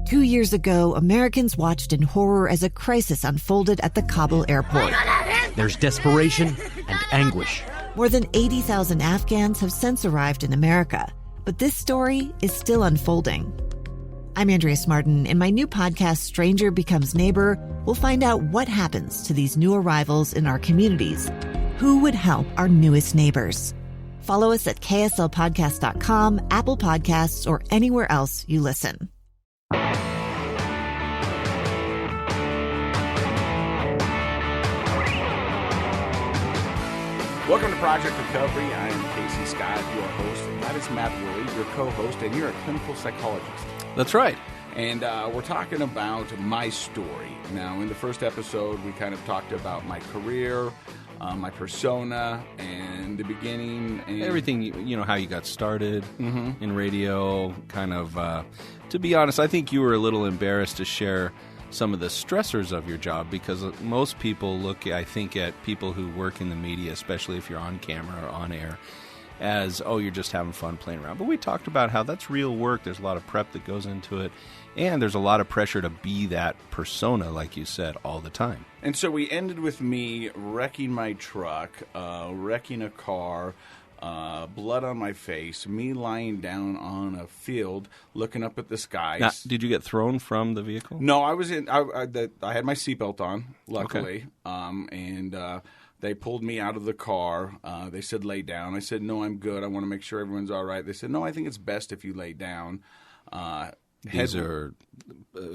2 years ago, Americans watched in horror as a crisis unfolded at the Kabul airport. There's desperation and anguish. More than 80,000 Afghans have since arrived in America, but this story is still unfolding. I'm Andrea Martin. In my new podcast, Stranger Becomes Neighbor, we'll find out what happens to these new arrivals in our communities. Who would help our newest neighbors? Follow us at kslpodcast.com, Apple Podcasts, or anywhere else you listen. Welcome to Project Recovery. I am Casey Scott, your host. That is Matt Woolley, your co-host, and you're a clinical psychologist. That's right. And we're talking about my story. Now, in the first episode, we kind of talked about my career, my persona, and the beginning. And everything, you know, how you got started in radio, kind of, to be honest, I think you were a little embarrassed to share some of the stressors of your job because most people look, I think, at people who work in the media, especially if you're on camera or on air, as, oh, you're just having fun playing around. But we talked about how that's real work. There's a lot of prep that goes into it, and there's a lot of pressure to be that persona, like you said, all the time. And so we ended with me wrecking my truck, wrecking a car, blood on my face, me lying down on a field looking up at the skies. Now, did you get thrown from the vehicle? No, I was in. I had my seatbelt on, luckily, and they pulled me out of the car. They said lay down. I said no, I'm good. I want to make sure everyone's all right. They said no, I think it's best if you lay down. These are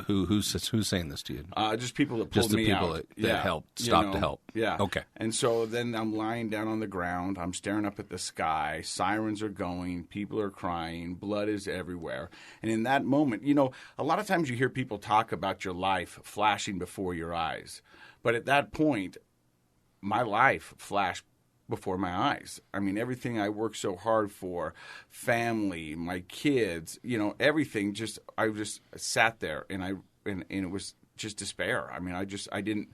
who's saying this to you? Just people that pulled me out. Just the people that helped, stopped to help. Yeah. Okay. And so then I'm lying down on the ground. I'm staring up at the sky. Sirens are going. People are crying. Blood is everywhere. And in that moment, you know, a lot of times you hear people talk about your life flashing before your eyes. But at that point, my life flashed before my eyes. I mean, everything I worked so hard for, family, my kids, you know, everything. I just sat there, and it was just despair. I mean, I didn't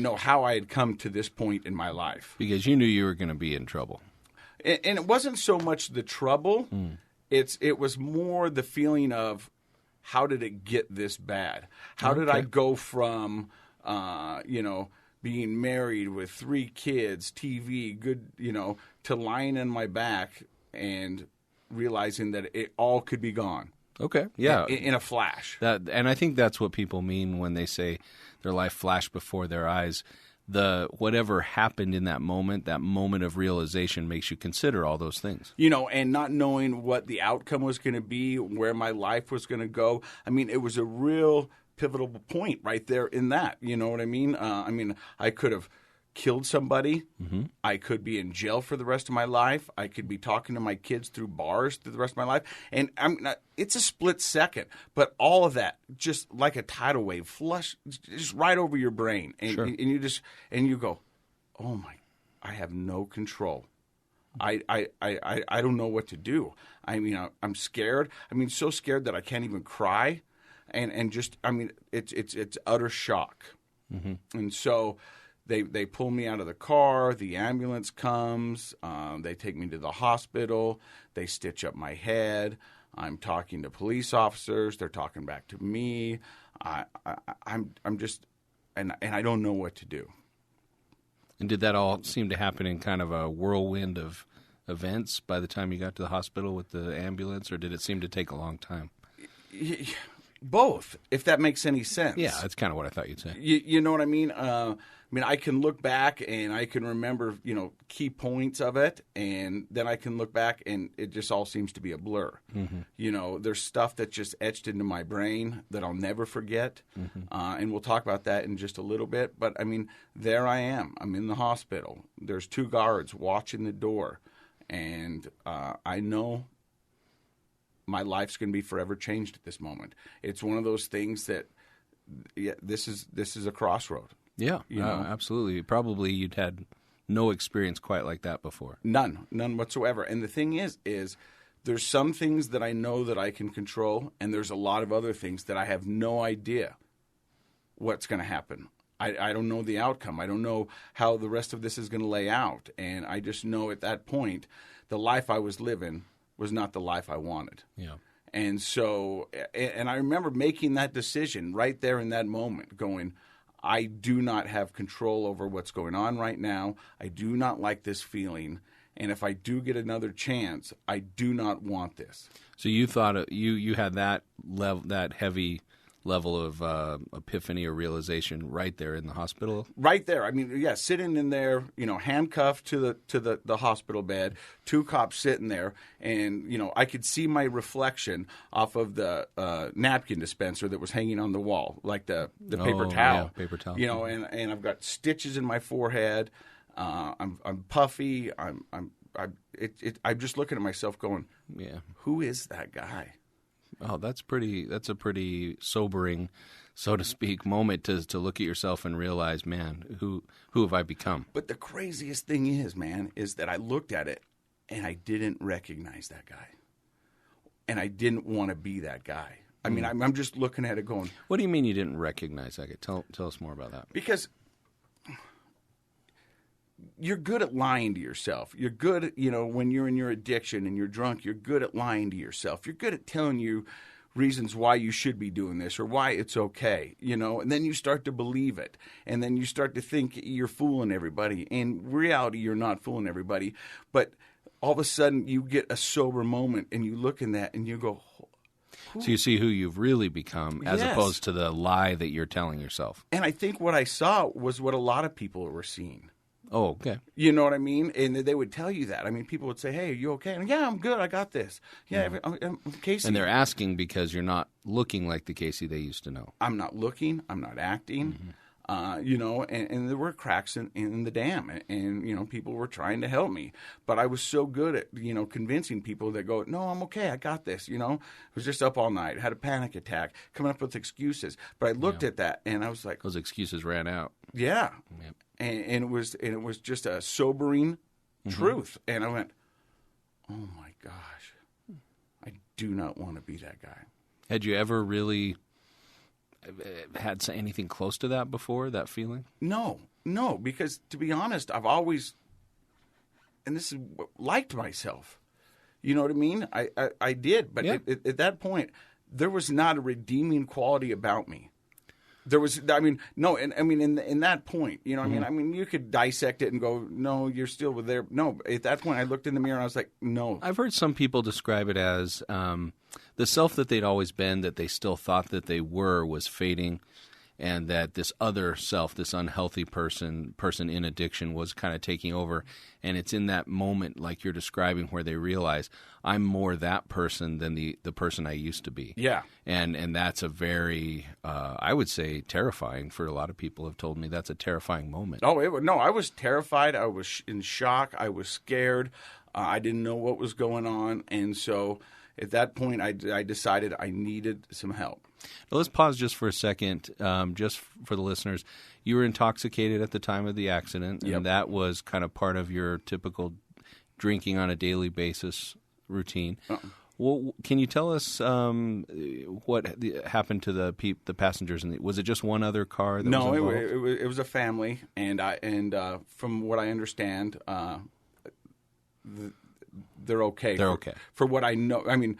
know how I had come to this point in my life because you knew you were going to be in trouble. And it wasn't so much the trouble; it was more the feeling of how did it get this bad? How did I go from, being married with 3 kids, TV, good, you know, to lying in my back and realizing that it all could be gone. Okay, yeah. In a flash. And I think that's what people mean when they say their life flashed before their eyes. Whatever happened in that moment of realization makes you consider all those things. You know, and not knowing what the outcome was going to be, where my life was going to go. I mean, it was a real pivotal point right there in that. You know what I mean? I could have killed somebody. Mm-hmm. I could be in jail for the rest of my life. I could be talking to my kids through bars through the rest of my life. And it's a split second, but all of that, just like a tidal wave, flush just right over your brain. And, sure. and you go, oh my, I have no control. I don't know what to do. I mean, I'm scared. I mean, so scared that I can't even cry. And just, I mean, it's utter shock. Mm-hmm. And so they pull me out of the car. The ambulance comes. They take me to the hospital. They stitch up my head. I'm talking to police officers. They're talking back to me. I'm just, and I don't know what to do. And did that all seem to happen in kind of a whirlwind of events by the time you got to the hospital with the ambulance, or did it seem to take a long time? Both, if that makes any sense. Yeah, that's kind of what I thought you'd say. You know what I mean? I can look back and I can remember, you know, key points of it, and then I can look back and it just all seems to be a blur. Mm-hmm. You know, there's stuff that just etched into my brain that I'll never forget, and we'll talk about that in just a little bit. But, I mean, there I am. I'm in the hospital. There's 2 guards watching the door, and I know my life's going to be forever changed at this moment. It's one of those things that, this is a crossroad. Yeah, absolutely. Probably you'd had no experience quite like that before. None whatsoever. And the thing is there's some things that I know that I can control, and there's a lot of other things that I have no idea what's going to happen. I don't know the outcome. I don't know how the rest of this is going to lay out. And I just know at that point, the life I was living was not the life I wanted. Yeah. And so, and I remember making that decision right there in that moment, going, I do not have control over what's going on right now. I do not like this feeling. And if I do get another chance, I do not want this. So you thought you had that level, that heavy level of epiphany or realization right there in the hospital? Right there. I mean, yeah, sitting in there, handcuffed to the hospital bed, 2 cops sitting there, and, I could see my reflection off of the napkin dispenser that was hanging on the wall, like the paper towel. Yeah, paper towel. And I've got stitches in my forehead. I'm puffy. I'm just looking at myself going, yeah, who is that guy? Oh, that's a pretty sobering, so to speak, moment to look at yourself and realize, man, who have I become? But the craziest thing is that I looked at it and I didn't recognize that guy. And I didn't want to be that guy. I mean, I'm just looking at it going, what do you mean you didn't recognize that guy? Tell us more about that. Because you're good at lying to yourself. You're good, when you're in your addiction and you're drunk, you're good at lying to yourself. You're good at telling you reasons why you should be doing this or why it's okay, and then you start to believe it. And then you start to think you're fooling everybody. In reality, you're not fooling everybody. But all of a sudden, you get a sober moment and you look in that and you go, so you see who you've really become as Yes. opposed to the lie that you're telling yourself. And I think what I saw was what a lot of people were seeing. Oh, okay. You know what I mean? And they would tell you that. I mean, people would say, hey, are you okay? And, yeah, I'm good. I got this. Yeah, I'm Casey. And they're asking because you're not looking like the Casey they used to know. I'm not looking. I'm not acting. And there were cracks in the dam. And people were trying to help me. But I was so good at, convincing people that go, no, I'm okay. I got this. I was just up all night. Had a panic attack. Coming up with excuses. But I looked at that and I was like. Those excuses ran out. Yeah. Yep. And it was just a sobering truth. And I went, oh my gosh, I do not want to be that guy. Had you ever really had anything close to that before, that feeling? No, because to be honest, I've always, and this is liked myself. You know what I mean? I did, but at that point, there was not a redeeming quality about me. There was, in that point, I mean, you could dissect it and go, no, you're still there. No, at that point, I looked in the mirror and I was like, no. I've heard some people describe it as the self that they'd always been, that they still thought that they were, was fading, and that this other self, this unhealthy person in addiction, was kind of taking over. And it's in that moment, like you're describing, where they realize, I'm more that person than the person I used to be. Yeah. And that's a very, I would say, terrifying for a lot of people have told me that's a terrifying moment. Oh, I was terrified. I was in shock. I was scared. I didn't know what was going on. And so at that point, I decided I needed some help. Now, let's pause just for a second, just for the listeners. You were intoxicated at the time of the accident, and that was kind of part of your typical drinking on a daily basis routine. Well, can you tell us what happened to the passengers? Was it just one other car that was involved? It was a family, and from what I understand, they're okay. They're okay. For what I know. I mean,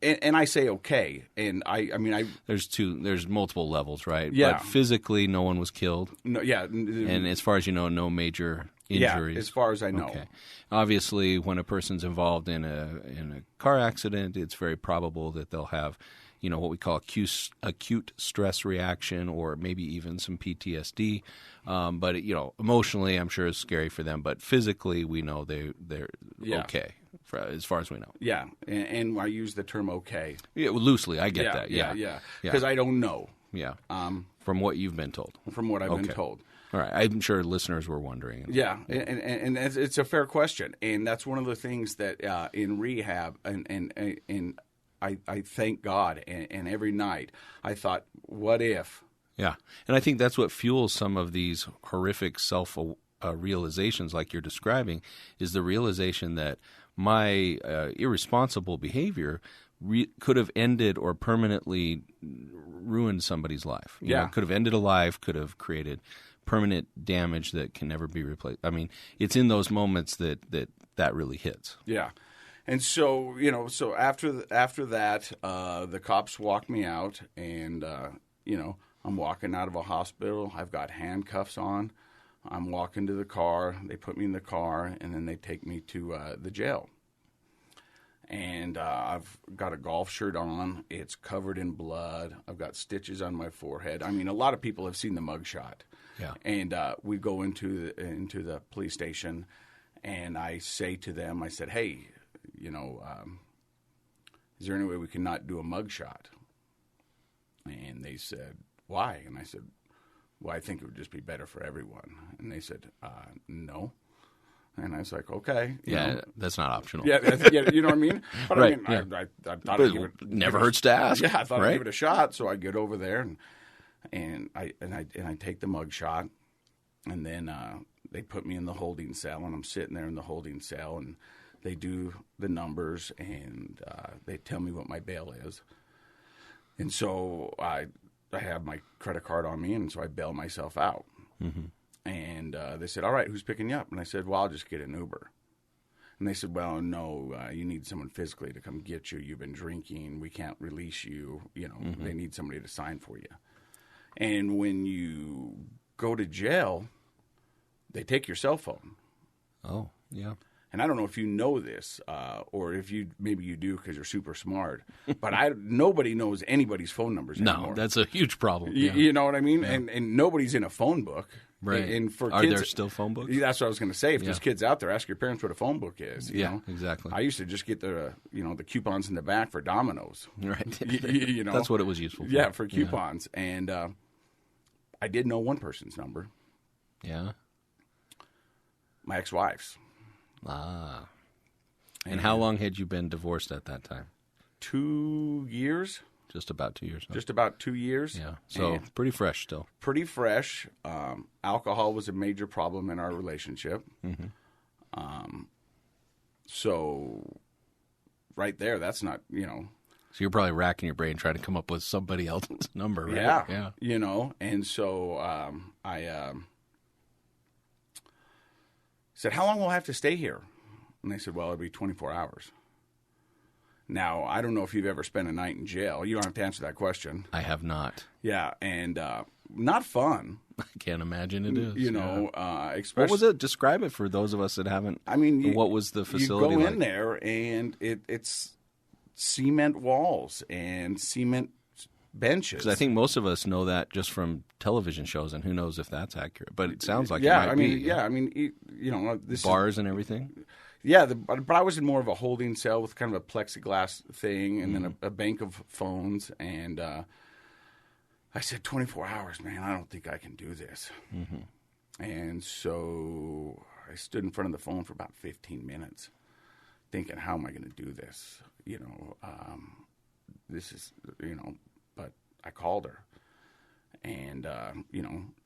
and I say okay, and I there's multiple levels, right? Yeah. But physically, no one was killed. No, yeah. And as far as you know, no major injuries. Yeah, as far as I know. Okay. Obviously, when a person's involved in a car accident, it's very probable that they'll have, what we call acute stress reaction, or maybe even some PTSD. But emotionally, I'm sure it's scary for them. But physically, we know they're okay, as far as we know. Yeah, and I use the term okay. Yeah, loosely, I get that. Yeah. Because I don't know. Yeah. From what you've been told. From what I've been told. All right. I'm sure listeners were wondering. Yeah, and it's a fair question, and that's one of the things that in rehab, and I thank God, and every night I thought, what if? Yeah, and I think that's what fuels some of these horrific self-realizations like you're describing, is the realization that my irresponsible behavior could have ended or permanently ruined somebody's life. You know, could have ended a life, could have created permanent damage that can never be replaced. I mean, it's in those moments that really hits. Yeah. And so, so after that, the cops walked me out, and, I'm walking out of a hospital. I've got handcuffs on. I'm walking to the car. They put me in the car, and then they take me to the jail. And I've got a golf shirt on. It's covered in blood. I've got stitches on my forehead. I mean, a lot of people have seen the mugshot. Yeah. And we go into the police station, and I say to them, I said, hey, is there any way we can not do a mugshot? And they said, why? And I said, well, I think it would just be better for everyone. And they said, no. And I was like, okay. That's not optional. Yeah, you know what I mean? But right, I mean, I thought I'd give it. Never hurts to ask. Yeah, I thought right? I'd give it a shot. So I get over there, and I take the mug shot, and then they put me in the holding cell, and I'm sitting there in the holding cell, and they do the numbers, and they tell me what my bail is. And so I have my credit card on me, and so I bail myself out. Mm-hmm. And they said, all right, who's picking you up? And I said, well, I'll just get an Uber. And they said, well, no, you need someone physically to come get you. You've been drinking. We can't release you. Mm-hmm. They need somebody to sign for you. And when you go to jail, they take your cell phone. Oh, yeah. And I don't know if you know this, or if maybe you do because you're super smart, but nobody knows anybody's phone numbers anymore. No, that's a huge problem. Yeah. You know what I mean? Yeah. And nobody's in a phone book. Right. And for Are kids, there still phone books? That's what I was going to say. If there's kids out there, ask your parents what a phone book is. You know? Exactly. I used to just get the coupons in the back for Domino's. Right. That's what it was useful for. Yeah, for coupons. Yeah. And I did know one person's number. Yeah. My ex-wife's. Ah. And how long had you been divorced at that time? 2 years. Just about 2 years. Huh? Just about 2 years. Yeah. So pretty fresh still. Pretty fresh. Alcohol was a major problem in our relationship. Mm-hmm. So right there, that's not, So you're probably racking your brain trying to come up with somebody else's number, right? Yeah. And so I said, how long will I have to stay here? And they said, well, it'll be 24 hours. Now, I don't know if you've ever spent a night in jail. You don't have to answer that question. I have not. Yeah, and not fun. I can't imagine it is. Especially, what was it? Describe it for those of us that haven't. I mean, what was the facility You go like? in there, and it's cement walls and cement benches. Because I think most of us know that just from television shows, and who knows if that's accurate. But it sounds like it might be. This bars and everything. Yeah, but I was in more of a holding cell with kind of a plexiglass thing, and then a bank of phones. And I said, 24 hours, man, I don't think I can do this. Mm-hmm. And so I stood in front of the phone for about 15 minutes thinking, how am I going to do this? This is, but I called her. And,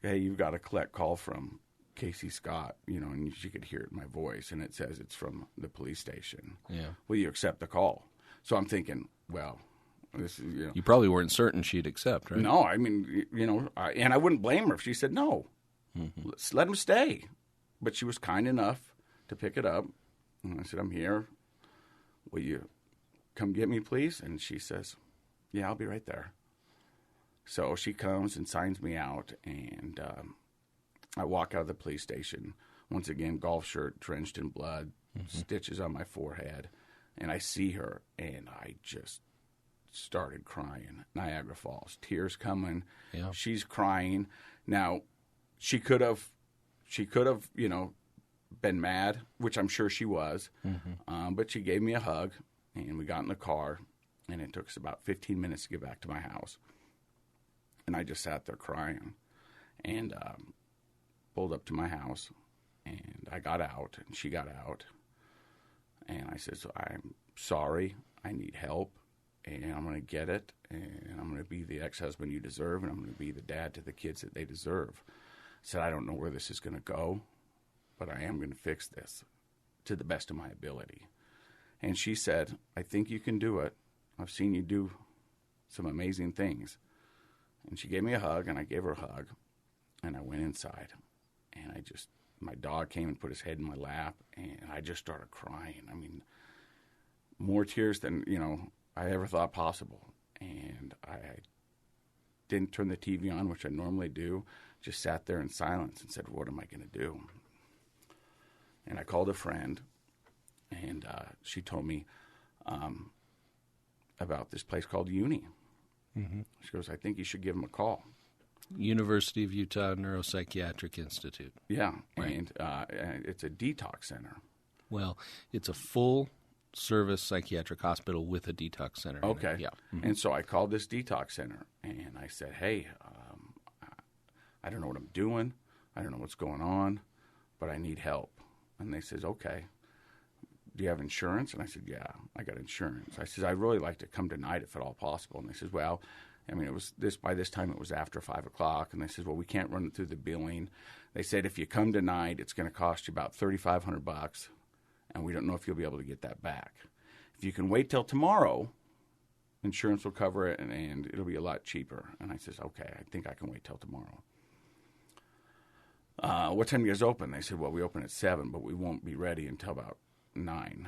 hey, you've got a collect call from Casey Scott, and she could hear it in my voice, and it says it's from the police station. Yeah. Will you accept the call? So I'm thinking, well, this is, You probably weren't certain she'd accept, right? No, I mean, and I wouldn't blame her if she said no. Mm-hmm. Let's let him stay. But she was kind enough to pick it up. And I said, I'm here. Will you come get me, please? And she says, yeah, I'll be right there. So she comes and signs me out, and I walk out of the police station. Once again, golf shirt drenched in blood, stitches on my forehead. And I see her, and I just started crying. Niagara Falls, tears coming. Yeah. She's crying. Now, she could have, been mad, which I'm sure she was. Mm-hmm. But she gave me a hug, and we got in the car, and it took us about 15 minutes to get back to my house. And I just sat there crying, and pulled up to my house, and I got out, and she got out. And I said, so I'm sorry, I need help, and I'm going to get it, and I'm going to be the ex-husband you deserve, and I'm going to be the dad to the kids that they deserve. I said, I don't know where this is going to go, but I am going to fix this to the best of my ability. And she said, I think you can do it. I've seen you do some amazing things. And she gave me a hug, and I gave her a hug, and I went inside. And my dog came and put his head in my lap, and I just started crying. I mean, more tears than, I ever thought possible. And I didn't turn the TV on, which I normally do, just sat there in silence and said, what am I going to do? And I called a friend, and she told me about this place called Uni. Mm-hmm. She goes, I think you should give them a call. University of Utah Neuropsychiatric Institute. Yeah, right. And it's a detox center. Well, it's a full-service psychiatric hospital with a detox center. Okay. Yeah. Mm-hmm. And so I called this detox center, and I said, hey, I don't know what I'm doing. I don't know what's going on, but I need help. And they says, okay. Do you have insurance? And I said, yeah, I got insurance. I said, I'd really like to come tonight if at all possible. And they says, well, I mean, by this time it was after 5 o'clock. And they said, well, we can't run it through the billing. They said, if you come tonight, it's going to cost you about $3,500, and we don't know if you'll be able to get that back. If you can wait till tomorrow, insurance will cover it, and it'll be a lot cheaper. And I says, okay, I think I can wait till tomorrow. What time do you guys open? They said, well, we open at 7, but we won't be ready until about 9.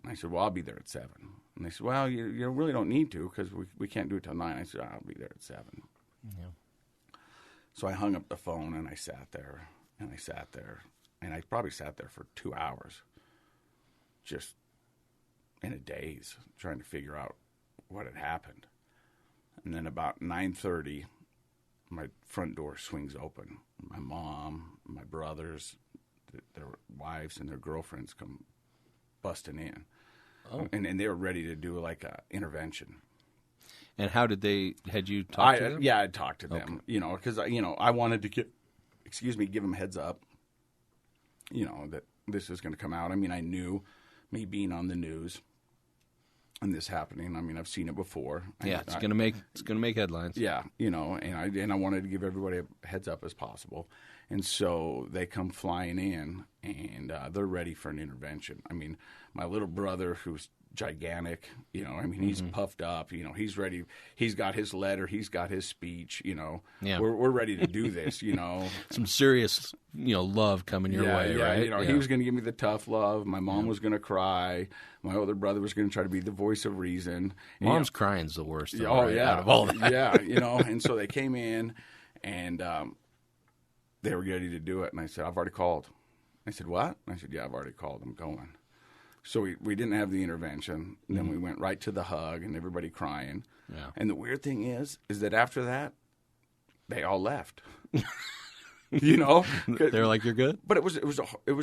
And I said, well, I'll be there at 7. And they said, well, you really don't need to because we can't do it till 9. I said, I'll be there at 7. Yeah. So I hung up the phone, and I sat there, and I probably sat there for 2 hours just in a daze trying to figure out what had happened. And then about 9:30, my front door swings open. My mom, my brothers, their wives, and their girlfriends come busting in. Oh. And they were ready to do like a intervention. And how had you talked to them? Yeah, I talked to them, because, I wanted to give them a heads up, that this is going to come out. I mean, I knew me being on the news and this happening. I mean, I've seen it before. Yeah, it's going to make headlines. Yeah, and I wanted to give everybody a heads up as possible. And so they come flying in, and they're ready for an intervention. I mean, my little brother, who's gigantic, he's puffed up, he's ready. He's got his letter. He's got his speech, Yeah. We're ready to do this, Some serious, love coming your way, right? He was going to give me the tough love. My mom was going to cry. My older brother was going to try to be the voice of reason. Mom's crying's the worst, though, out of all that. Yeah, and so they came in, and they were ready to do it. And I said, I've already called. I said, what? And I said, yeah, I've already called. I'm going. So we didn't have the intervention. And then we went right to the hug and everybody crying. Yeah. And the weird thing is that after that, they all left. They're like, you're good? But it was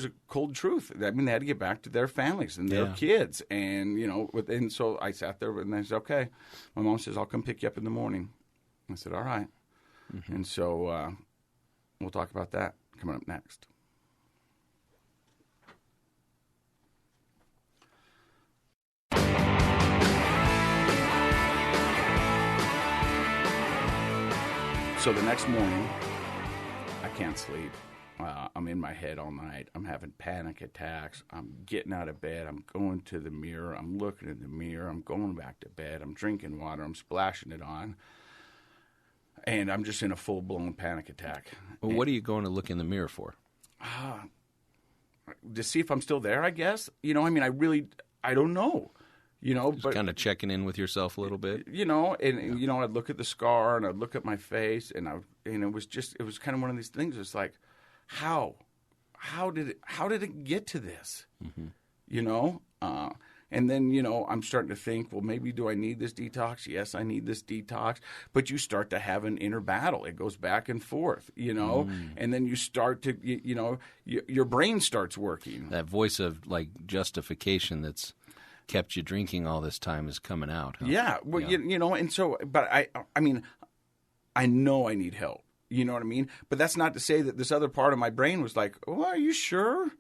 a cold truth. I mean, they had to get back to their families and their kids. And, and so I sat there and I said, okay. My mom says, I'll come pick you up in the morning. I said, all right. Mm-hmm. And so we'll talk about that coming up next. So the next morning, I can't sleep. I'm in my head all night. I'm having panic attacks. I'm getting out of bed. I'm going to the mirror. I'm looking in the mirror. I'm going back to bed. I'm drinking water. I'm splashing it on. And I'm just in a full-blown panic attack. Well, what are you going to look in the mirror for? To see if I'm still there, I guess. I don't know. Just kind of checking in with yourself a little bit. I'd look at the scar and I'd look at my face, and it was kind of one of these things. It's like, how did it get to this? Mm-hmm. And then, I'm starting to think, well, maybe do I need this detox? Yes, I need this detox. But you start to have an inner battle. It goes back and forth, and then you start to, your brain starts working. That voice of like justification that's kept you drinking all this time is coming out. Huh? Yeah. Well, and so, but I mean, I know I need help. You know what I mean? But that's not to say that this other part of my brain was like, oh, are you sure?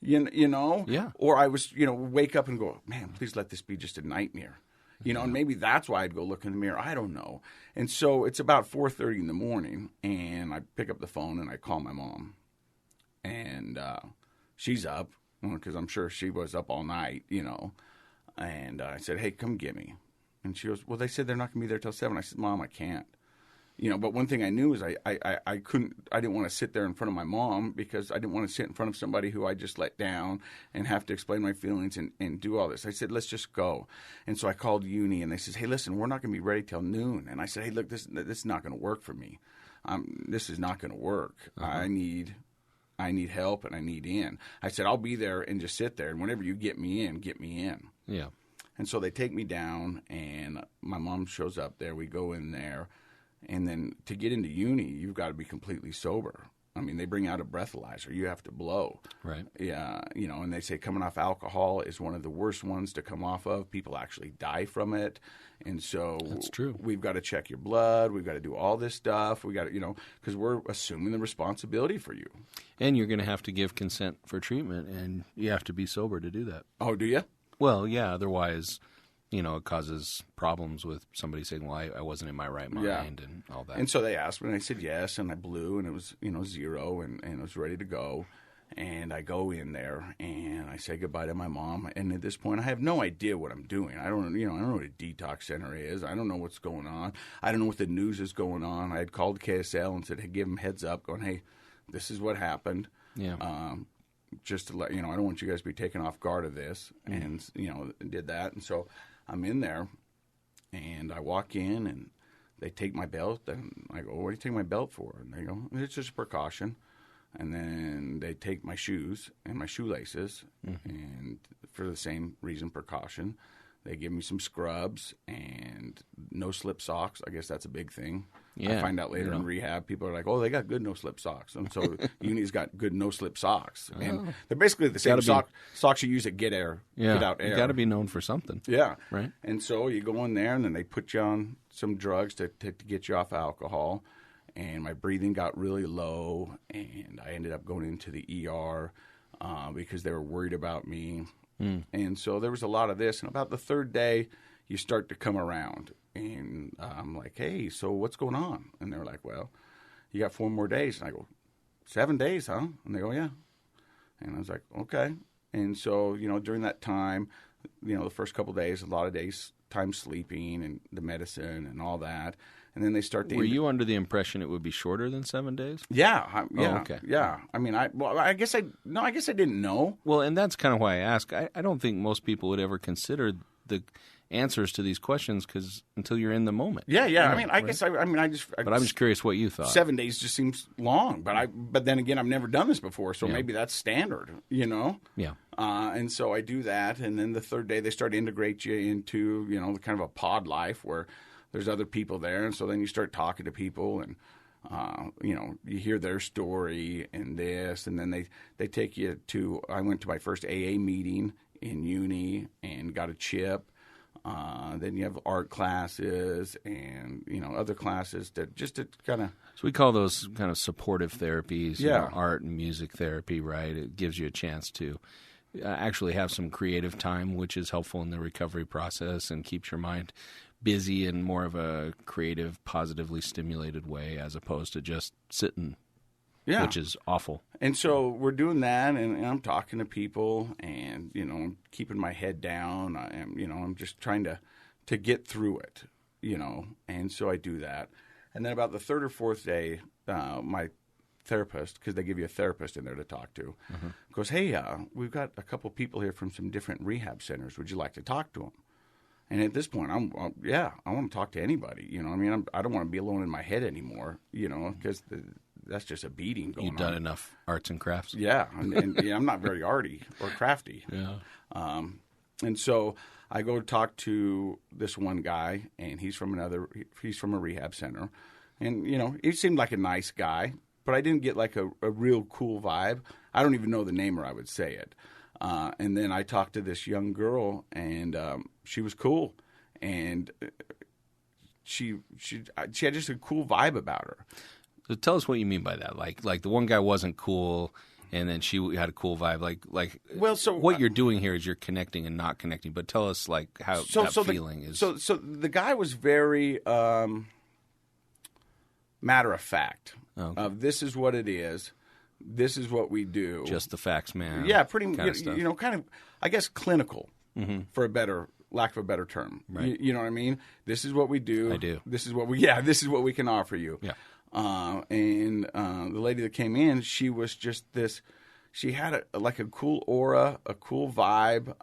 Yeah. Or I was, wake up and go, man, please let this be just a nightmare. And maybe that's why I'd go look in the mirror. I don't know. And so it's about 4:30 in the morning, and I pick up the phone and I call my mom. And she's up, because I'm sure she was up all night, And I said, hey, come get me. And she goes, well, they said they're not going to be there till 7. I said, Mom, I can't. But one thing I knew is I didn't want to sit there in front of my mom because I didn't want to sit in front of somebody who I just let down and have to explain my feelings and do all this. I said, let's just go. And so I called uni, and they said, hey, listen, we're not going to be ready till noon. And I said, hey, look, this is not going to work for me. This is not going to work. I need help, and I need in. I said, I'll be there and just sit there, and whenever you get me in, get me in. Yeah. And so they take me down, and my mom shows up there. We go in there. And then to get into uni, you've got to be completely sober. I mean, they bring out a breathalyzer. You have to blow. Right. Yeah, and they say coming off alcohol is one of the worst ones to come off of. People actually die from it. And so that's true. We've got to check your blood. We've got to do all this stuff. We got to, because we're assuming the responsibility for you. And you're going to have to give consent for treatment, and you have to be sober to do that. Oh, do you? Well, yeah, otherwise it causes problems with somebody saying, well, I wasn't in my right mind and all that. And so they asked me, and I said yes, and I blew, and it was, 0, and it was ready to go. And I go in there, and I say goodbye to my mom. And at this point, I have no idea what I'm doing. I don't know what a detox center is. I don't know what's going on. I don't know what the news is going on. I had called KSL and said, hey, give them heads up, going, hey, this is what happened. Yeah. Just to let I don't want you guys to be taken off guard of this. And, did that. And so I'm in there, and I walk in, and they take my belt, and I go, what do you take my belt for? And they go, it's just a precaution. And then they take my shoes and my shoelaces, and for the same reason, precaution. They give me some scrubs and no-slip socks. I guess that's a big thing. Yeah, I find out later in rehab, people are like, oh, they got good no-slip socks. And so Uni's got good no-slip socks. And they're basically the same socks you use at Get Out Air. You got to be known for something. Yeah. Right. And so you go in there, and then they put you on some drugs to get you off alcohol. And my breathing got really low, and I ended up going into the ER because they were worried about me. And so there was a lot of this. And about the third day, you start to come around. And I'm like, hey, so what's going on? And they're like, well, you got 4 more days. And I go, 7 days, huh? And they go, yeah. And I was like, okay. And so, during that time, the first couple of days, a lot of days, time sleeping and the medicine and all that. And then they start to... Were you under the impression it would be shorter than 7 days? Yeah. Oh, okay. Yeah. I mean, I guess I didn't know. Well, and that's kind of why I ask. I don't think most people would ever consider the answers to these questions until you're in the moment. Yeah. I Guess but I'm just curious what you thought. 7 days just seems long, but then again, I've never done this before, so maybe that's standard, Yeah. And so I do that, and then the third day they start to integrate you into, kind of a pod life where there's other people there, and so then you start talking to people, and you hear their story and this, and then they take you to. I went to my first AA meeting in uni and got a chip. Then you have art classes and other classes to kind of. So we call those kind of supportive therapies. Yeah, art and music therapy, right? It gives you a chance to actually have some creative time, which is helpful in the recovery process and keeps your mind busy in more of a creative, positively stimulated way as opposed to just sitting, which is awful. And so we're doing that, and I'm talking to people, and I'm keeping my head down. I'm just trying to get through it, And so I do that, and then about the third or fourth day, my therapist, because they give you a therapist in there to talk to, goes, "Hey, we've got a couple people here from some different rehab centers. Would you like to talk to them?" And at this point, I want to talk to anybody. I don't want to be alone in my head anymore. Because that's just a beating going on. You've done enough arts and crafts. Yeah, and I'm not very arty or crafty. Yeah. And so I go talk to this one guy, and he's from a rehab center, and he seemed like a nice guy, but I didn't get like a real cool vibe. I don't even know the name, or I would say it. And then I talked to this young girl, and she was cool, and she had just a cool vibe about her. So tell us what you mean by that. Like the one guy wasn't cool, and then she had a cool vibe. So what you're doing here is you're connecting and not connecting. But tell us how feeling is. So the guy was very matter of fact. Okay. This is what it is. This is what we do. Just the facts, man. Yeah, pretty kind of stuff. kind of, I guess, clinical, for a better lack of a better term. Right. You know what I mean? This is what we do. I do. This is what we can offer you. Yeah. And the lady that came in, she was just this. She had a cool aura, a cool vibe,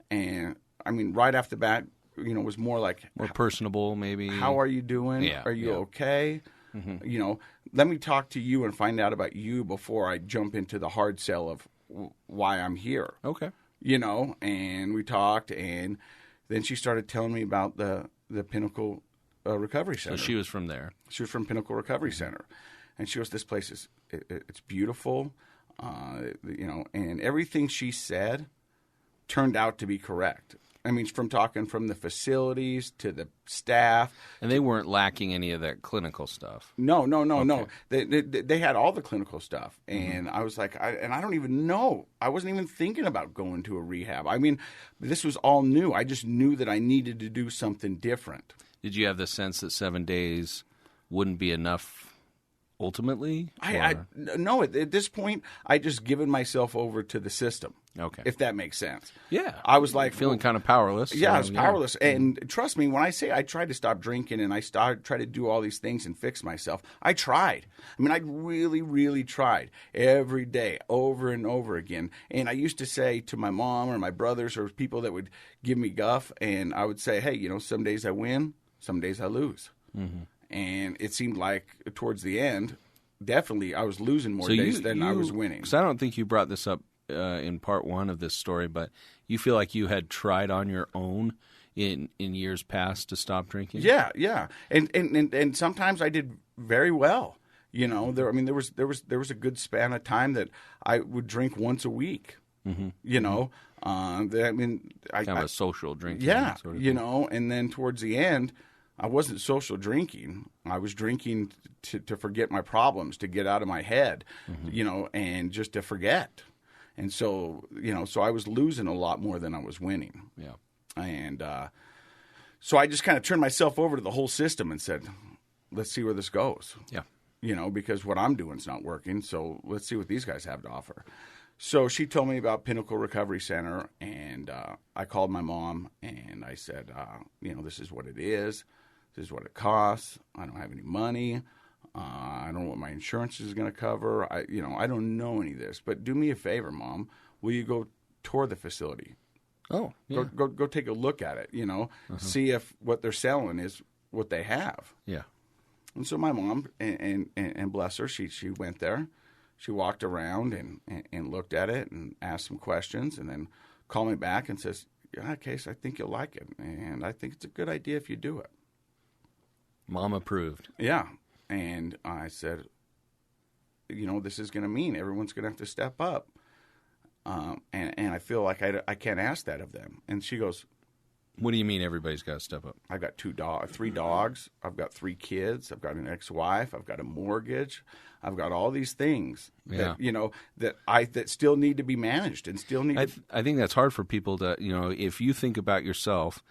and I mean, right off the bat, was more like more personable, maybe. How are you doing? Yeah, Are you okay? Mm-hmm. Let me talk to you and find out about you before I jump into the hard sell of why I'm here. Okay. And we talked, and then she started telling me about the Pinnacle Recovery Center. So she was from there. She was from Pinnacle Recovery Center, and she goes, "This place it's beautiful." And everything she said turned out to be correct. I mean, from the facilities to the staff. And they weren't lacking any of that clinical stuff. No. Okay. They had all the clinical stuff. And I was like, I don't even know. I wasn't even thinking about going to a rehab. I mean, this was all new. I just knew that I needed to do something different. Did you have the sense that 7 days wouldn't be enough ultimately? No, at this point, I just given myself over to the system. Okay. If that makes sense. Yeah. I was like... feeling kind of powerless. Yeah, I was powerless. And trust me, when I say I tried to stop drinking and I tried to do all these things and fix myself, I tried. I mean, I really, really tried every day, over and over again. And I used to say to my mom or my brothers or people that would give me guff, and I would say, hey, some days I win, some days I lose. Mm-hmm. And it seemed like towards the end, definitely I was losing more days than I was winning. Because I don't think you brought this up in part one of this story, but you feel like you had tried on your own in years past to stop drinking? Yeah. And sometimes I did very well. There was a good span of time that I would drink once a week. Mm-hmm. Kind of a social drinking. Yeah, sort of thing. And then towards the end, I wasn't social drinking. I was drinking to forget my problems, to get out of my head, and just to forget. And so, so I was losing a lot more than I was winning. Yeah. And so I just kind of turned myself over to the whole system and said, let's see where this goes. Yeah. Because what I'm doing is not working. So let's see what these guys have to offer. So she told me about Pinnacle Recovery Center, and I called my mom, and I said, this is what it is. This is what it costs. I don't have any money. I don't know what my insurance is going to cover. I don't know any of this. But do me a favor, Mom. Will you go tour the facility? Oh, yeah. Go take a look at it. See if what they're selling is what they have. Yeah. And so my mom, and bless her, she went there. She walked around and looked at it and asked some questions, and then called me back and says, "Yeah, Case, I think you'll like it, and I think it's a good idea if you do it." Mom approved. Yeah. And I said, this is going to mean everyone's going to have to step up. And I feel like I can't ask that of them. And she goes, "What do you mean everybody's got to step up?" I've got 3 dogs. I've got 3 kids. I've got an ex-wife. I've got a mortgage. I've got all these things that, that still need to be managed and still need I think that's hard for people to, if you think about yourself,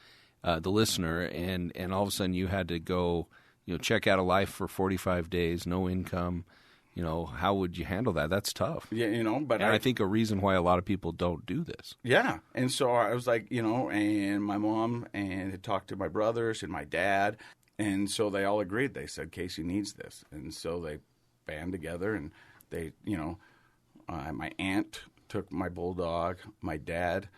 the listener, and all of a sudden you had to go, check out a life for 45 days, no income, how would you handle that? That's tough. Yeah, but I think a reason why a lot of people don't do this. Yeah, and so I was like, and my mom and had talked to my brothers and my dad, and so they all agreed. They said, Casey needs this, and so they band together, and they, my aunt took my bulldog, my dad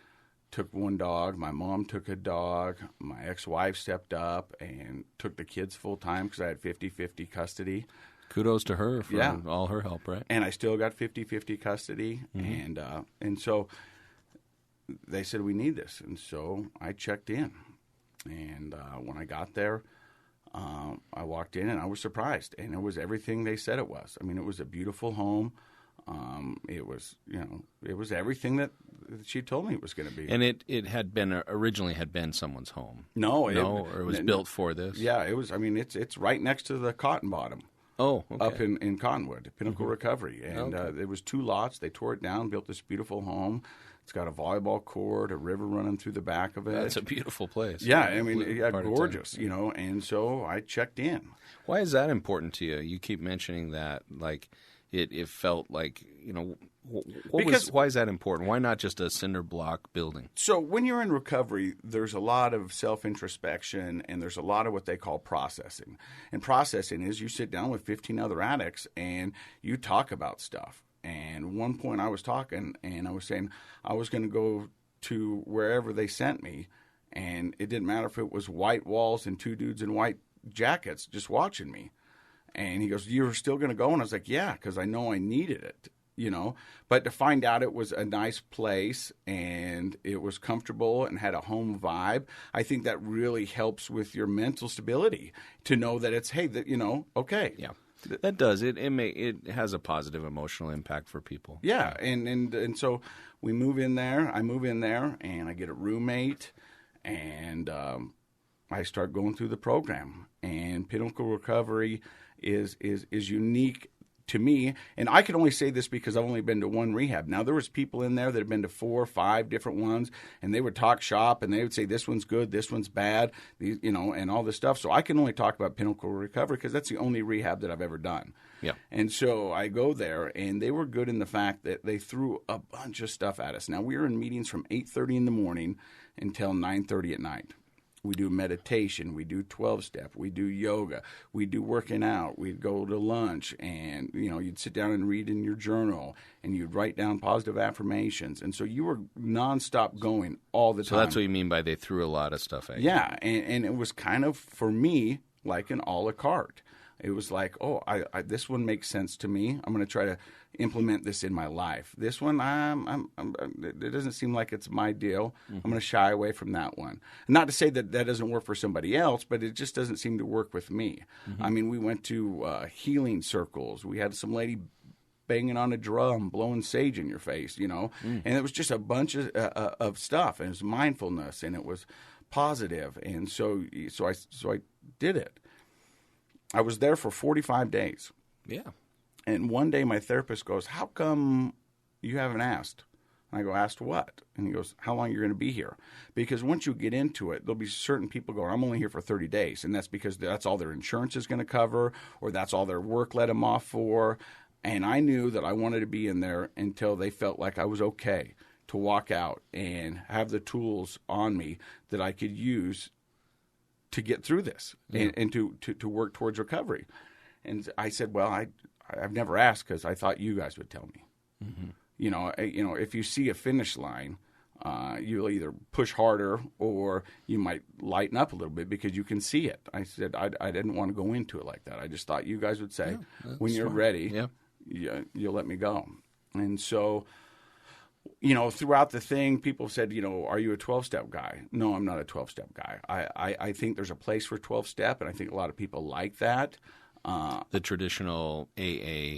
took 1 dog. My mom took a dog. My ex-wife stepped up and took the kids full time because I had 50-50 custody. Kudos to her for all her help, right? And I still got 50-50 custody. Mm-hmm. And so they said, we need this. And so I checked in. And when I got there, I walked in and I was surprised. And it was everything they said it was. I mean, it was a beautiful home. It was, it was everything that she told me it was going to be. And it had been originally had been someone's home. Or it was built for this. Yeah, it was. I mean, it's right next to the Cotton Bottom. Oh, okay. Up in Cottonwood, Pinnacle Recovery, and there was 2 lots. They tore it down, built this beautiful home. It's got a volleyball court, a river running through the back of it. That's a beautiful place. Yeah, I mean, gorgeous, And so I checked in. Why is that important to you? You keep mentioning that, like, it felt like, Because- why is that important? Why not just a cinder block building? So when you're in recovery, there's a lot of self-introspection, and there's a lot of what they call processing. And processing is you sit down with 15 other addicts and you talk about stuff. And one point I was talking, and I was saying I was going to go to wherever they sent me, and it didn't matter if it was white walls and two dudes in white jackets just watching me. And he goes, "You're still going to go?" And I was like, "Yeah, because I know I needed it." But to find out it was a nice place and it was comfortable and had a home vibe, I think that really helps with your mental stability to know that it's, hey, okay. Yeah, that does. It has a positive emotional impact for people. Yeah, and so we move in there. I move in there and I get a roommate, and I start going through the program. And Pinnacle Recovery is unique to me, and I can only say this because I've only been to one rehab. Now, there was people in there that had been to 4 or 5 different ones, and they would talk shop, and they would say this one's good, this one's bad, and all this stuff. So I can only talk about Pinnacle Recovery because that's the only rehab that I've ever done. Yeah. And so I go there, and they were good in the fact that they threw a bunch of stuff at us. Now, we were in meetings from 8:30 in the morning until 9:30 at night. We do meditation, we do 12-step, we do yoga, we do working out, we'd go to lunch, and you'd sit down and read in your journal, and you'd write down positive affirmations. And so you were nonstop going all the time. So that's what you mean by they threw a lot of stuff at you. Yeah, and it was kind of, for me, like an a la carte. It was like, oh, I this one makes sense to me. I'm going to try to implement this in my life. This one, it doesn't seem like it's my deal. Mm-hmm. I'm going to shy away from that one. Not to say that doesn't work for somebody else, but it just doesn't seem to work with me. Mm-hmm. I mean, we went to healing circles. We had some lady banging on a drum, blowing sage in your face, and it was just a bunch of stuff. And it was mindfulness, and it was positive. And so I did it. I was there for 45 days. Yeah. And one day my therapist goes, "How come you haven't asked?" And I go, "Asked what?" And he goes, "How long you're going to be here?" Because once you get into it, there'll be certain people going, "I'm only here for 30 days." And that's because that's all their insurance is going to cover, or that's all their work let them off for. And I knew that I wanted to be in there until they felt like I was okay to walk out and have the tools on me that I could use to get through this and to work towards recovery. And I said, well, I've never asked because I thought you guys would tell me. Mm-hmm. If you see a finish line, you'll either push harder or you might lighten up a little bit because you can see it. I said I didn't want to go into it like that. I just thought you guys would say, when you're ready, you'll let me go. And so, throughout the thing, people said, are you a 12-step guy? No, I'm not a 12-step guy. I think there's a place for 12-step, and I think a lot of people like that. The traditional AA,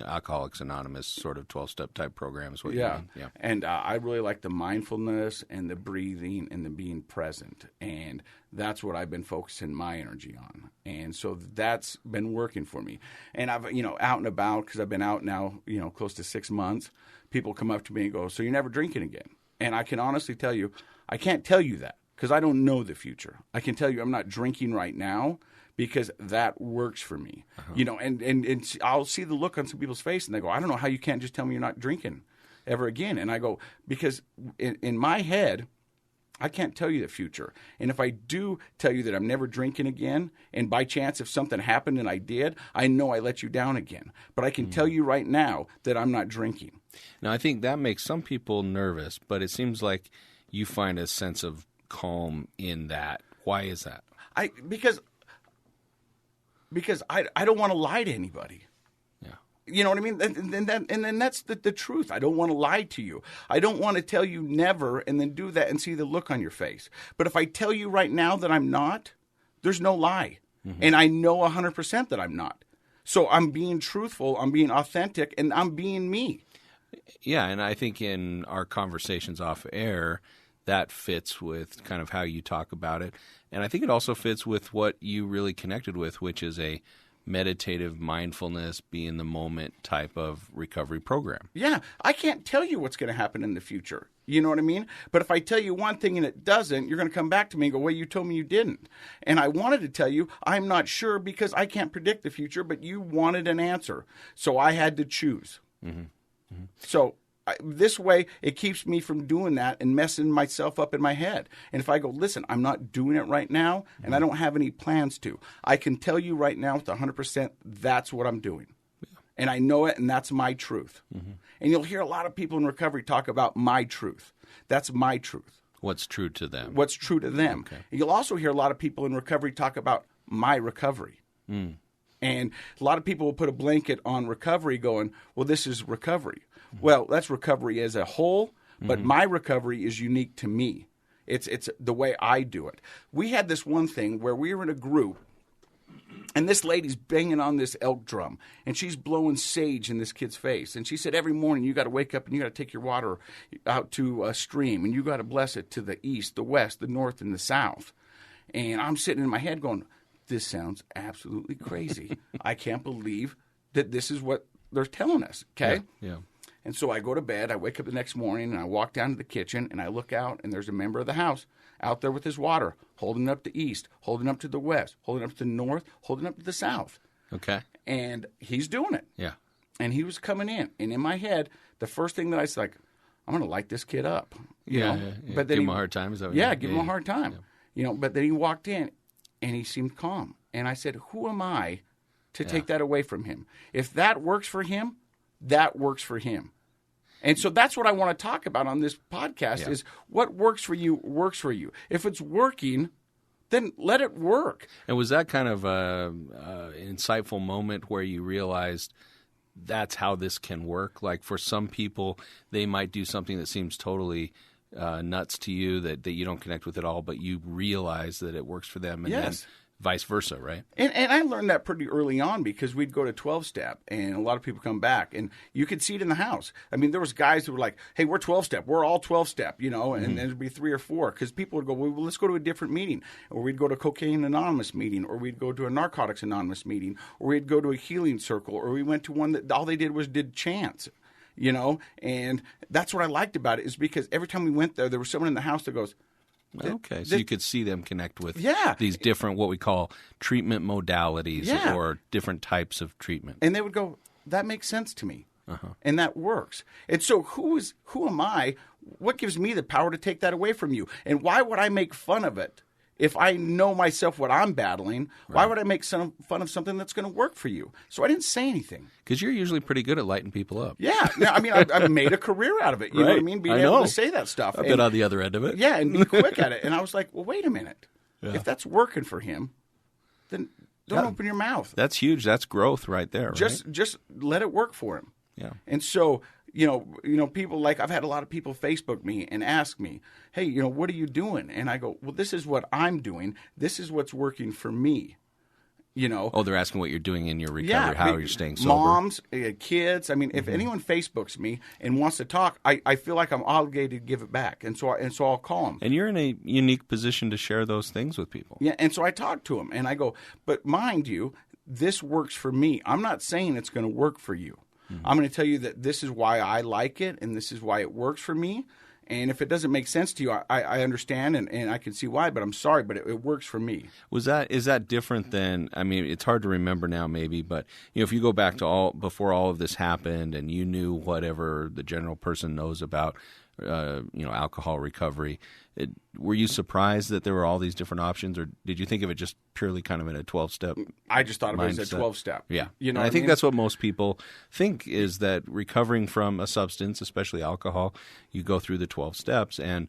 Alcoholics Anonymous sort of 12-step type program is what you mean. Yeah. And I really like the mindfulness and the breathing and the being present. And that's what I've been focusing my energy on. And so that's been working for me. And I've, out and about, because I've been out now, close to 6 months, people come up to me and go, "So you're never drinking again?" And I can honestly tell you, I can't tell you that because I don't know the future. I can tell you I'm not drinking right now because that works for me. Uh-huh. And I'll see the look on some people's face and they go, "I don't know how you can't just tell me you're not drinking ever again." And I go, because in my head, I can't tell you the future. And if I do tell you that I'm never drinking again, and by chance if something happened and I did, I know I let you down again. But I can tell you right now that I'm not drinking. Now, I think that makes some people nervous, but it seems like you find a sense of calm in that. Why is that? Because I don't want to lie to anybody. Yeah. You know what I mean? And then that's the truth. I don't want to lie to you. I don't want to tell you never and then do that and see the look on your face. But if I tell you right now that I'm not, there's no lie. Mm-hmm. And I know 100% that I'm not. So I'm being truthful, I'm being authentic, and I'm being me. Yeah, and I think in our conversations off air, that fits with kind of how you talk about it. And I think it also fits with what you really connected with, which is a meditative mindfulness, be in the moment type of recovery program. Yeah, I can't tell you what's going to happen in the future. You know what I mean? But if I tell you one thing and it doesn't, you're going to come back to me and go, well, you told me you didn't. And I wanted to tell you, I'm not sure because I can't predict the future, but you wanted an answer. So I had to choose. Mm-hmm. Mm-hmm. So this way, it keeps me from doing that and messing myself up in my head. And if I go, listen, I'm not doing it right now, and I don't have any plans to, I can tell you right now with 100% that's what I'm doing. Yeah. And I know it, and that's my truth. Mm-hmm. And you'll hear a lot of people in recovery talk about my truth. That's my truth. What's true to them. What's true to them. Okay. And you'll also hear a lot of people in recovery talk about my recovery. Mm. And a lot of people will put a blanket on recovery going, well, this is recovery. Well, that's recovery as a whole, but my recovery is unique to me. It's the way I do it. We had this one thing where we were in a group, and this lady's banging on this elk drum, and she's blowing sage in this kid's face. And she said, every morning you got to wake up and you got to take your water out to a stream, and you got to bless it to the east, the west, the north, and the south. And I'm sitting in my head going, this sounds absolutely crazy. I can't believe that this is what they're telling us, okay? Yeah. And so I go to bed, I wake up the next morning, and I walk down to the kitchen, and I look out, and there's a member of the house out there with his water, holding up to the east, holding up to the west, holding up to the north, holding up to the south. Okay. And he's doing it. Yeah. And he was coming in. And in my head, the first thing that I was like, I'm going to light this kid up. You know? Yeah. But then give him a hard time? Is that what give him a hard time. Yeah. You know, but then he walked in, and he seemed calm. And I said, who am I to take that away from him? If that works for him, that works for him. And so that's what I want to talk about on this podcast is what works for you works for you. If it's working, then let it work. And was that kind of an insightful moment where you realized that's how this can work? Like for some people, they might do something that seems totally nuts to you that you don't connect with at all, but you realize that it works for them and then vice versa, right? And I learned that pretty early on because we'd go to 12-step, and a lot of people come back, and you could see it in the house. I mean, there was guys who were like, hey, we're 12-step. We're all 12-step, you know, and there'd be 3 or 4 because people would go, well, let's go to a different meeting, or we'd go to a Cocaine Anonymous meeting, or we'd go to a Narcotics Anonymous meeting, or we'd go to a healing circle, or we went to one that all they did was did chants. You know, and that's what I liked about it is because every time we went there was someone in the house that goes, okay, so you could see them connect with these different, what we call treatment modalities or different types of treatment. And they would go, that makes sense to me. And that works. And so who am I? What gives me the power to take that away from you? And why would I make fun of it? If I know myself what I'm battling, why would I make fun of something that's going to work for you? So I didn't say anything. Because you're usually pretty good at lighting people up. Yeah. I mean, I've made a career out of it. You know what I mean? Being able to say that stuff. I've been on the other end of it. Yeah, and be quick at it. And I was like, well, wait a minute. Yeah. If that's working for him, then don't open your mouth. That's huge. That's growth right there, right? Just let it work for him. Yeah. And so, you know, people like I've had a lot of people Facebook me and ask me, hey, you know, what are you doing? And I go, well, this is what I'm doing. This is what's working for me. You know. Oh, they're asking what you're doing in your recovery, how you're staying sober. Moms, kids. I mean, if anyone Facebooks me and wants to talk, I feel like I'm obligated to give it back, and so I'll call them. And you're in a unique position to share those things with people. Yeah, and so I talk to them, and I go, but mind you, this works for me. I'm not saying it's going to work for you. I'm going to tell you that this is why I like it, and this is why it works for me. And if it doesn't make sense to you, I understand, and I can see why, but I'm sorry, but it works for me. Is that different than, I mean, it's hard to remember now maybe, but you know, if you go back to before all of this happened and you knew whatever the general person knows about, alcohol recovery, were you surprised that there were all these different options, or did you think of it just purely kind of in a 12-step I just thought of it as a mindset? 12-step. Yeah. You know, I think that's what most people think is that recovering from a substance, especially alcohol, you go through the 12 steps. And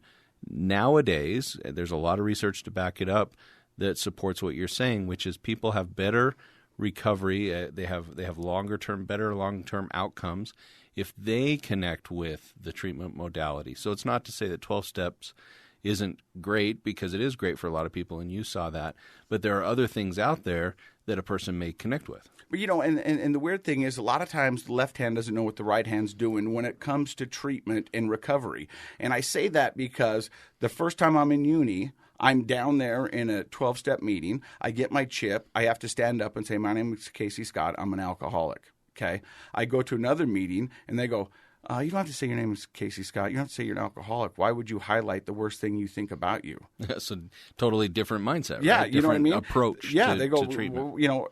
nowadays, there's a lot of research to back it up that supports what you're saying, which is people have better recovery. They have better long-term outcomes if they connect with the treatment modality. So it's not to say that 12 steps isn't great, because it is great for a lot of people, and you saw that. But there are other things out there that a person may connect with. But, you know, and the weird thing is a lot of times the left hand doesn't know what the right hand's doing when it comes to treatment and recovery. And I say that because the first time I'm in uni, I'm down there in a 12-step meeting. I get my chip. I have to stand up and say, my name is Casey Scott. I'm an alcoholic. Okay. I go to another meeting, and they go, you don't have to say your name is Casey Scott. You don't have to say you're an alcoholic. Why would you highlight the worst thing you think about you? That's a totally different mindset. Yeah, right? You know what I mean? Approach. Yeah, to, they go. to treatment. Well,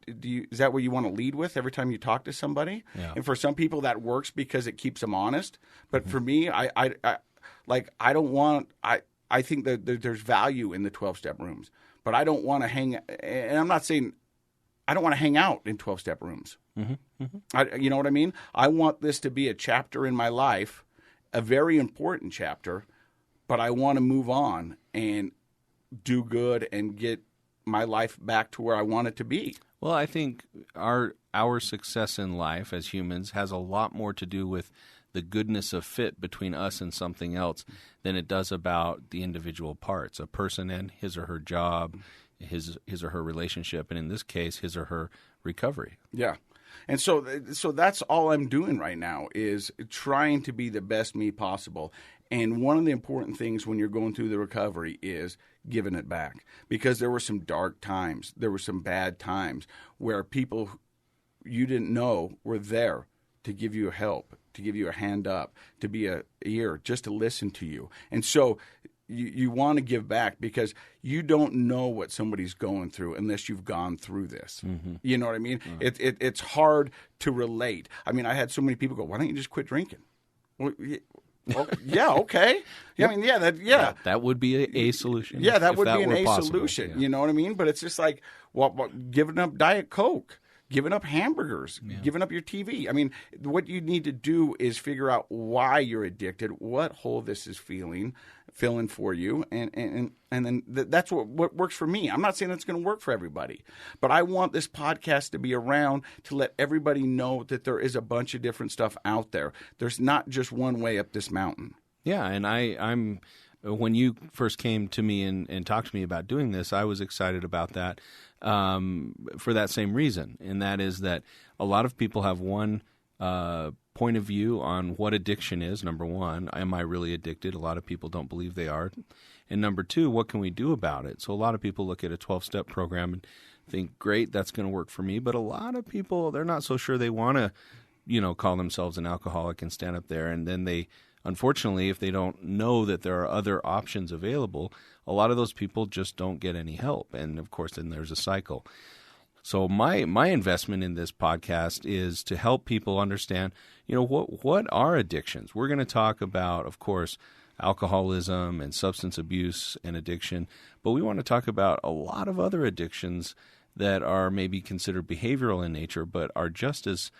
is that what you want to lead with every time you talk to somebody? Yeah. And for some people that works because it keeps them honest. But for me, I don't want. I think that there's value in the 12-step rooms, but I don't want to hang. And I'm not saying I don't want to hang out in 12-step rooms. Mm-hmm. Mm-hmm. You know what I mean? I want this to be a chapter in my life, a very important chapter, but I want to move on and do good and get my life back to where I want it to be. Well, I think our success in life as humans has a lot more to do with the goodness of fit between us and something else than it does about the individual parts, a person and his or her job, his or her relationship, and in this case, his or her recovery. Yeah. And so that's all I'm doing right now is trying to be the best me possible. And one of the important things when you're going through the recovery is giving it back, because there were some dark times. There were some bad times where people you didn't know were there to give you help, to give you a hand up, to be a ear, just to listen to you. And so you want to give back because you don't know what somebody's going through unless you've gone through this. Mm-hmm. You know what I mean? Mm-hmm. It's hard to relate. I mean, I had so many people go, why don't you just quit drinking? Well, yeah, okay. I mean, that would be a solution. Yeah, that would be an possible. solution. Yeah. You know what I mean? But it's just like giving up Diet Coke, giving up hamburgers, giving up your TV. I mean, what you need to do is figure out why you're addicted, what hole this is filling for you, and then that's what works for me. I'm not saying it's going to work for everybody, but I want this podcast to be around to let everybody know that there is a bunch of different stuff out there. There's not just one way up this mountain. Yeah, and I'm when you first came to me and talked to me about doing this, I was excited about that for that same reason, and that is that a lot of people have one point of view on what addiction is. Number one, am I really addicted? A lot of people don't believe they are. And number two, what can we do about it? So a lot of people look at a 12-step program and think, great, that's going to work for me. But a lot of people, they're not so sure they want to, call themselves an alcoholic and stand up there. And then they, unfortunately, if they don't know that there are other options available, a lot of those people just don't get any help. And of course, then there's a cycle. So my investment in this podcast is to help people understand, what are addictions? We're going to talk about, of course, alcoholism and substance abuse and addiction, but we want to talk about a lot of other addictions that are maybe considered behavioral in nature, but are just as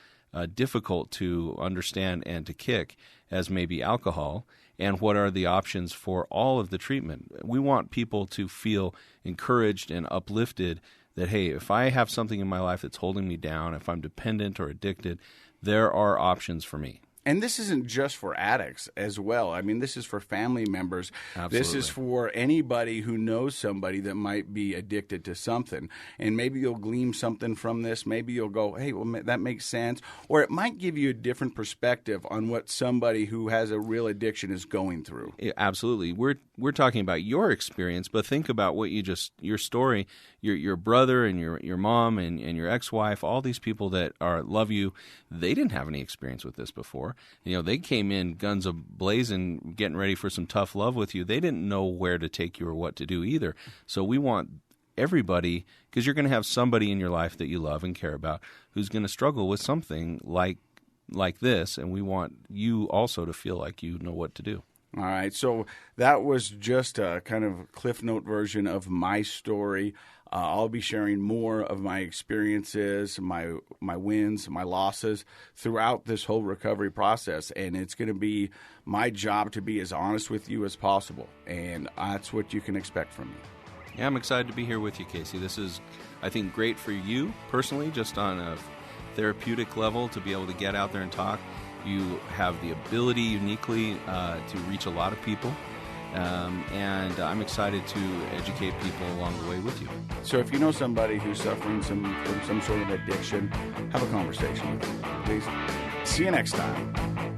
difficult to understand and to kick as maybe alcohol, and what are the options for all of the treatment. We want people to feel encouraged and uplifted that, hey, if I have something in my life that's holding me down, if I'm dependent or addicted, there are options for me. And this isn't just for addicts as well. I mean, this is for family members. Absolutely. This is for anybody who knows somebody that might be addicted to something. And maybe you'll glean something from this. Maybe you'll go, hey, well, that makes sense. Or it might give you a different perspective on what somebody who has a real addiction is going through. Yeah, absolutely. We're talking about your experience, but think about what your story, your brother and your mom and your ex-wife, all these people that love you, they didn't have any experience with this before. They came in guns a-blazing, getting ready for some tough love with you. They didn't know where to take you or what to do either. So we want everybody, because you're going to have somebody in your life that you love and care about who's going to struggle with something like this, and we want you also to feel like you know what to do. All right, so that was just a kind of Cliff Note version of my story. I'll be sharing more of my experiences, my wins, my losses throughout this whole recovery process, and it's going to be my job to be as honest with you as possible, and that's what you can expect from me. Yeah, I'm excited to be here with you, Casey. This is, I think, great for you personally, just on a therapeutic level, to be able to get out there and talk. You have the ability uniquely to reach a lot of people. And I'm excited to educate people along the way with you. So if you know somebody who's suffering from some sort of addiction, have a conversation with them, please. See you next time.